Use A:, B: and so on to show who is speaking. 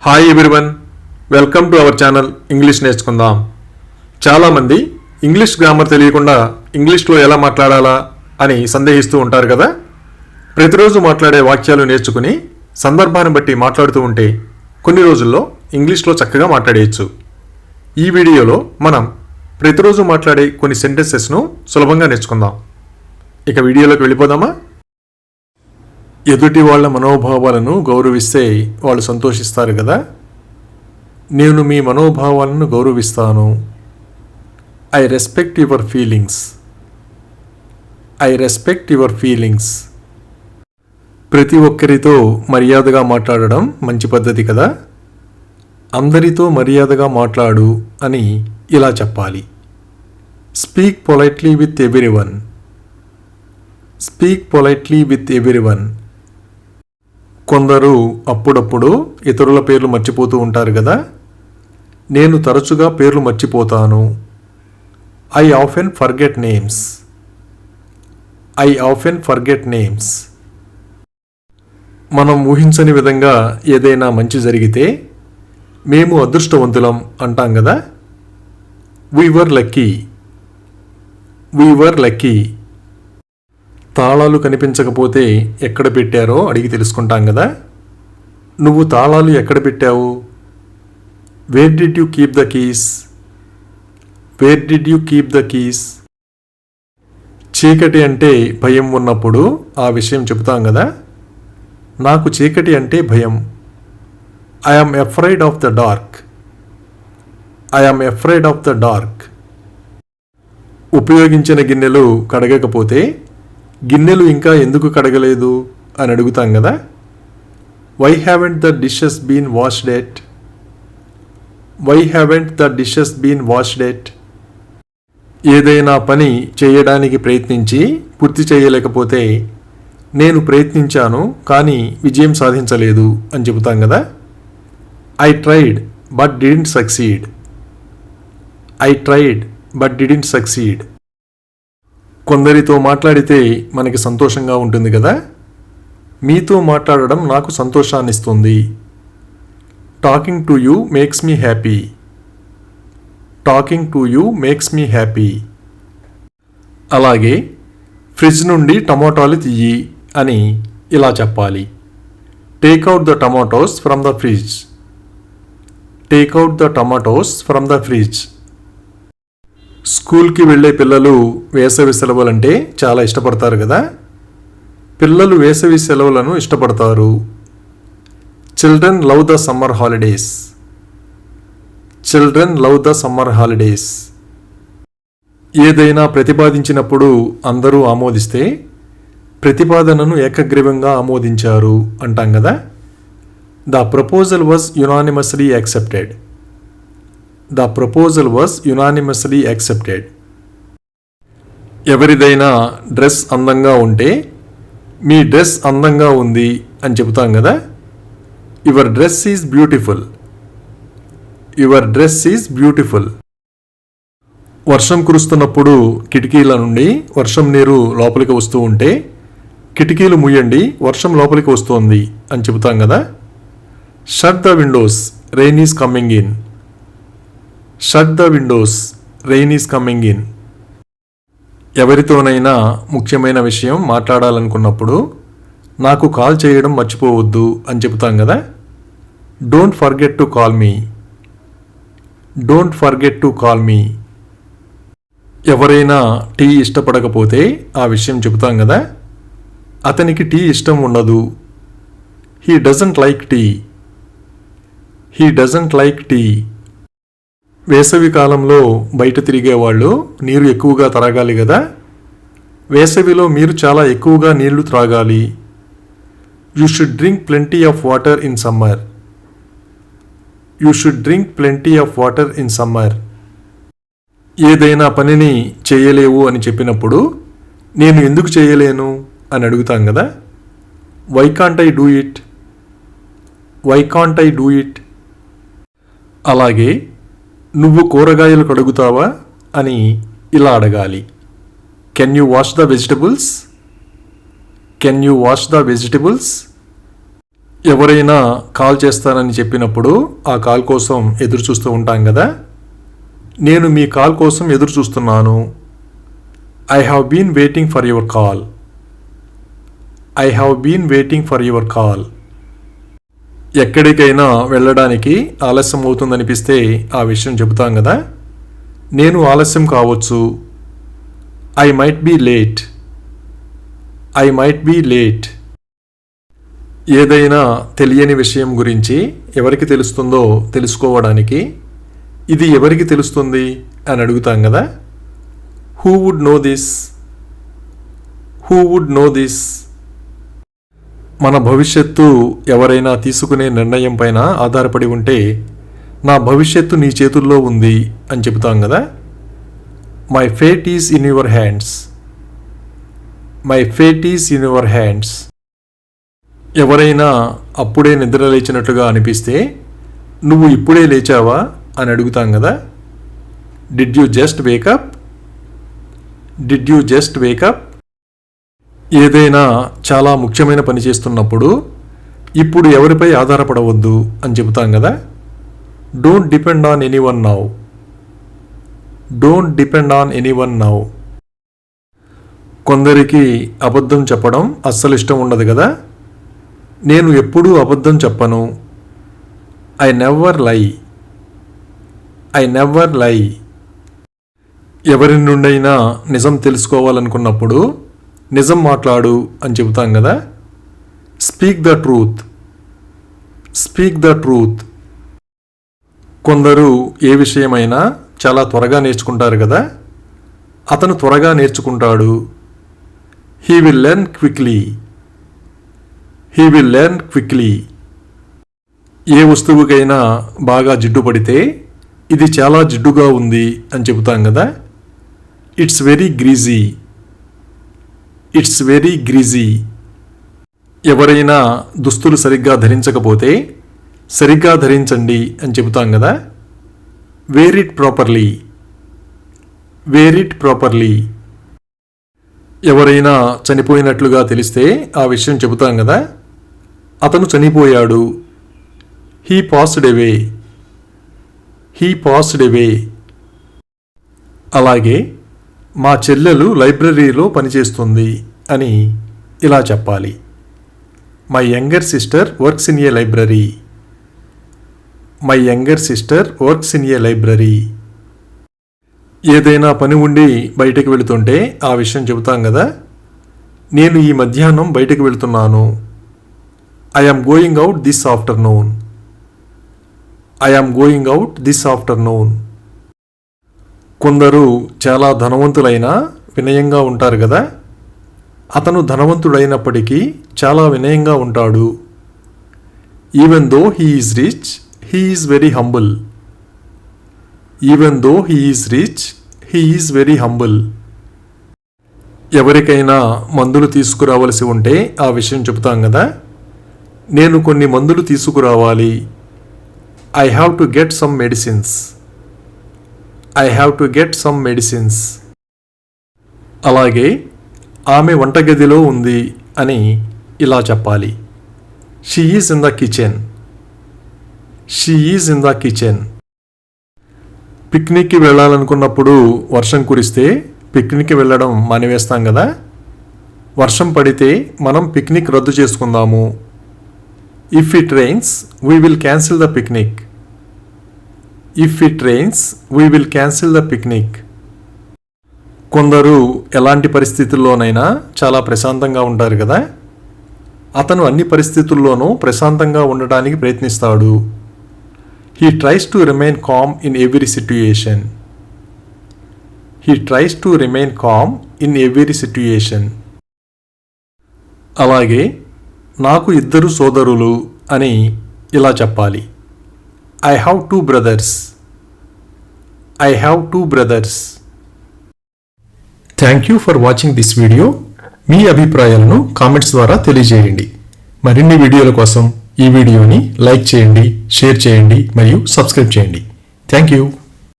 A: Hi everyone, welcome to our channel English నేర్చుకుందాం. చాలామంది English grammar తెలియకుండా ఇంగ్లీష్లో ఎలా మాట్లాడాలా అని సందేహిస్తూ ఉంటారు కదా. ప్రతిరోజు మాట్లాడే వాక్యాలు నేర్చుకుని సందర్భాన్ని బట్టి మాట్లాడుతూ ఉంటే కొన్ని రోజుల్లో ఇంగ్లీష్లో చక్కగా మాట్లాడేయచ్చు. ఈ వీడియోలో మనం ప్రతిరోజు మాట్లాడే కొన్ని సెంటెన్సెస్ను సులభంగా నేర్చుకుందాం. ఇక వీడియోలోకి వెళ్ళిపోదామా? ఎదుటి వాళ్ళ మనోభావాలను గౌరవిస్తే వాళ్ళు సంతోషిస్తారు కదా. నేను మీ మనోభావాలను గౌరవిస్తాను. I respect your feelings. I respect your feelings. ప్రతి ఒక్కరితో మర్యాదగా మాట్లాడడం మంచి పద్ధతి కదా. అందరితో మర్యాదగా మాట్లాడు అని ఇలా చెప్పాలి. Speak politely with everyone. Speak politely with everyone. కొందరు అప్పుడప్పుడు ఇతరుల పేర్లు మర్చిపోతూ ఉంటారు కదా. నేను తరచుగా పేర్లు మర్చిపోతాను. I often forget names. I often forget names. మనం ఊహించని విధంగా ఏదైనా మంచి జరిగితే మేము అదృష్టవంతులం అంటాం కదా. We were lucky. We were lucky. తాళాలు కనిపించకపోతే ఎక్కడ పెట్టారో అడిగి తెలుసుకుంటాం కదా. నువ్వు తాళాలు ఎక్కడ పెట్టావు? Where did you keep the keys? Where did you keep the keys? చీకటి అంటే భయం ఉన్నప్పుడు ఆ విషయం చెబుతాం కదా. నాకు చీకటి అంటే భయం. I am afraid of the dark. I am afraid of the dark. ఉపయోగించిన గిన్నెలు కడగకపోతే గిన్నెలు ఇంకా ఎందుకు కడగలేదు అని అడుగుతాం కదా. Why haven't the dishes been washed yet? Why haven't the dishes been washed yet? ఏదైనా పని చేయడానికి ప్రయత్నించి పూర్తి చేయలేకపోతే నేను ప్రయత్నించాను కానీ విజయం సాధించలేదు అని చెబుతాం కదా. I tried but didn't succeed. I tried but didn't succeed. కొందరితో మాట్లాడితే మనకి సంతోషంగా ఉంటుంది కదా. మీతో మాట్లాడడం నాకు సంతోషాన్ని ఇస్తుంది. Talking to you makes me happy. Talking to you makes me happy. అలాగే ఫ్రిడ్జ్ నుండి టమోటాలు తీయి అని ఇలా చెప్పాలి. Take out the tomatoes from the fridge. Take out the tomatoes from the fridge. స్కూల్కి వెళ్ళే పిల్లలు వేసవి సెలవులంటే చాలా ఇష్టపడతారు కదా. పిల్లలు వేసవి సెలవులను ఇష్టపడతారు. Children love the summer holidays. Children love the summer holidays. ఏదైనా ప్రతిపాదించినప్పుడు అందరూ ఆమోదిస్తే ప్రతిపాదనను ఏకగ్రీవంగా ఆమోదించారు అంటాం కదా. The proposal was unanimously accepted. The proposal was unanimously accepted. ఎవరిదైనా డ్రెస్ అందంగా ఉంటే మీ డ్రెస్ అందంగా ఉంది అని చెబుతాం కదా. Your dress is beautiful. Your dress is beautiful. వర్షం కురుస్తున్నప్పుడు కిటికీల నుండి వర్షం నీరు లోపలికి వస్తూ ఉంటే కిటికీలు మూయండి, వర్షం లోపలికి వస్తోంది అని చెబుతాం కదా. Shut the Windows, rain is coming in. Shut the Windows, rain is coming in. ఎవరితోనైనా ముఖ్యమైన విషయం మాట్లాడాలనుకున్నప్పుడు నాకు కాల్ చేయడం మర్చిపోవద్దు అని చెబుతాం కదా. Don't forget to call me. Don't forget to call me. ఎవరైనా టీ ఇష్టపడకపోతే ఆ విషయం చెబుతాం కదా. అతనికి టీ ఇష్టం ఉండదు. He doesn't like tea. He doesn't like tea. వేసవి కాలంలో బయట తిరిగేవాళ్ళు నీరు ఎక్కువగా త్రాగాలి కదా. వేసవిలో మీరు చాలా ఎక్కువగా నీళ్లు త్రాగాలి. You should drink plenty of water in summer. You should drink plenty of water in summer. ఏదైనా పనిని చేయలేవు అని చెప్పినప్పుడు నేను ఎందుకు చేయలేను అని అడుగుతాం కదా. Why can't I do it? Why can't I do it? అలాగే నువ్వు కూరగాయలు కడుగుతావా అని ఇలా అడగాలి. Can you wash the vegetables? Can you wash the vegetables? ఎవరైనా కాల్ చేస్తానని చెప్పినప్పుడు ఆ కాల్ కోసం ఎదురు చూస్తూ ఉంటాం కదా. నేను మీ కాల్ కోసం ఎదురు చూస్తున్నాను. I have been waiting for your call. I have been waiting for your call. ఎక్కడికైనా వెళ్ళడానికి ఆలస్యం అవుతుందనిపిస్తే ఆ విషయం చెబుతాం కదా. నేను ఆలస్యం కావచ్చు. I might be late. I might be late. ఏదైనా తెలియని విషయం గురించి ఎవరికి తెలుస్తుందో తెలుసుకోవడానికి ఇది ఎవరికి తెలుస్తుంది అని అడుగుతాం కదా. Who would know this? Who would know this? మన భవిష్యత్తు ఎవరైనా తీసుకునే నిర్ణయం పైన ఆధారపడి ఉంటే నా భవిష్యత్తు నీ చేతుల్లో ఉంది అని చెబుతాం కదా. My fate is in your hands. My fate is in your hands. ఎవరైనా అప్పుడే నిద్ర లేచినట్లుగా అనిపిస్తే నువ్వు ఇప్పుడే లేచావా అని అడుగుతాం కదా. Did you just wake up? Did you just wake up? ఏదైనా చాలా ముఖ్యమైన పని చేస్తున్నప్పుడు ఇప్పుడు ఎవరిపై ఆధారపడవద్దు అని చెబుతాం కదా. Don't depend on anyone now. Don't depend on anyone now. కొందరికి అబద్ధం చెప్పడం అస్సలు ఇష్టం ఉండదు కదా. నేను ఎప్పుడూ అబద్ధం చెప్పను. ఐ నెవర్ లై. ఐ నెవర్ లై. ఎవరి నుండైనా నిజం తెలుసుకోవాలనుకున్నప్పుడు నిజం మాట్లాడు అని చెబుతాం కదా. Speak the truth. Speak the truth. కొందరు ఏ విషయమైనా చాలా త్వరగా నేర్చుకుంటారు కదా. అతను త్వరగా నేర్చుకుంటాడు. He will learn quickly. He will learn quickly. ఏ వస్తువుకైనా బాగా జిడ్డు పడితే ఇది చాలా జిడ్డుగా ఉంది అని చెబుతాం కదా. It's very greasy. It's very greasy. ఎవరైనా దుస్తులు సరిగ్గా ధరించకపోతే సరిగ్గా ధరించండి అని చెబుతాం కదా. Wear it properly. Wear it properly. ఎవరైనా చనిపోయినట్లుగా తెలిస్తే ఆ విషయం చెబుతాం కదా. అతను చనిపోయాడు. He passed away. He passed away. అలాగే మా చెల్లెలు లైబ్రరీలో పనిచేస్తుంది అని ఇలా చెప్పాలి. My younger sister works in a library. My younger sister works in a library. ఏదైనా పని ఉండి బయటకు వెళుతుంటే ఆ విషయం చెబుతాం కదా. నేను ఈ మధ్యాహ్నం బయటకు వెళుతున్నాను. I am going out this afternoon. I am going out this afternoon. కొందరు చాలా ధనవంతులైనా వినయంగా ఉంటారు కదా. అతను ధనవంతుడైనప్పటికీ చాలా వినయంగా ఉంటాడు. Even though he is rich, he is very humble. Even though he is rich, he is very humble. ఎవరికైనా మందులు తీసుకురావలసి ఉంటే ఆ విషయం చెబుతాం కదా. నేను కొన్ని మందులు తీసుకురావాలి. I have to get some medicines. I have to get some medicines. అలాగే ఆమె వంటగదిలో ఉంది అని ఇలా చెప్పాలి. She is in the kitchen. She is in the kitchen. పిక్నిక్కి వెళ్ళాలనుకున్నప్పుడు వర్షం కురిస్తే పిక్నిక్కి వెళ్ళడం మానివేస్తాం కదా. వర్షం పడితే మనం పిక్నిక్ రద్దు చేసుకుందాము. If it rains we will cancel the picnic. If it rains we will cancel the picnic. కొందరు ఎలాంటి పరిస్థితుల్లోనైనా చాలా ప్రశాంతంగా ఉంటారు కదా. అతను అన్ని పరిస్థితుల్లోనూ ప్రశాంతంగా ఉండటానికి ప్రయత్నిస్తాడు. He tries to remain calm in every situation. He tries to remain calm in every situation. అలాగే నాకు ఇద్దరు సోదరులు అని ఇలా చెప్పాలి. I have 2 brothers. I have 2 brothers. Thank you for watching this video. మీ అభిప్రాయాలను కామెంట్స్ ద్వారా తెలియజేయండి. మరిన్ని వీడియోల కోసం ఈ వీడియోని లైక్ చేయండి, షేర్ చేయండి మరియు సబ్స్క్రైబ్ చేయండి. Thank you.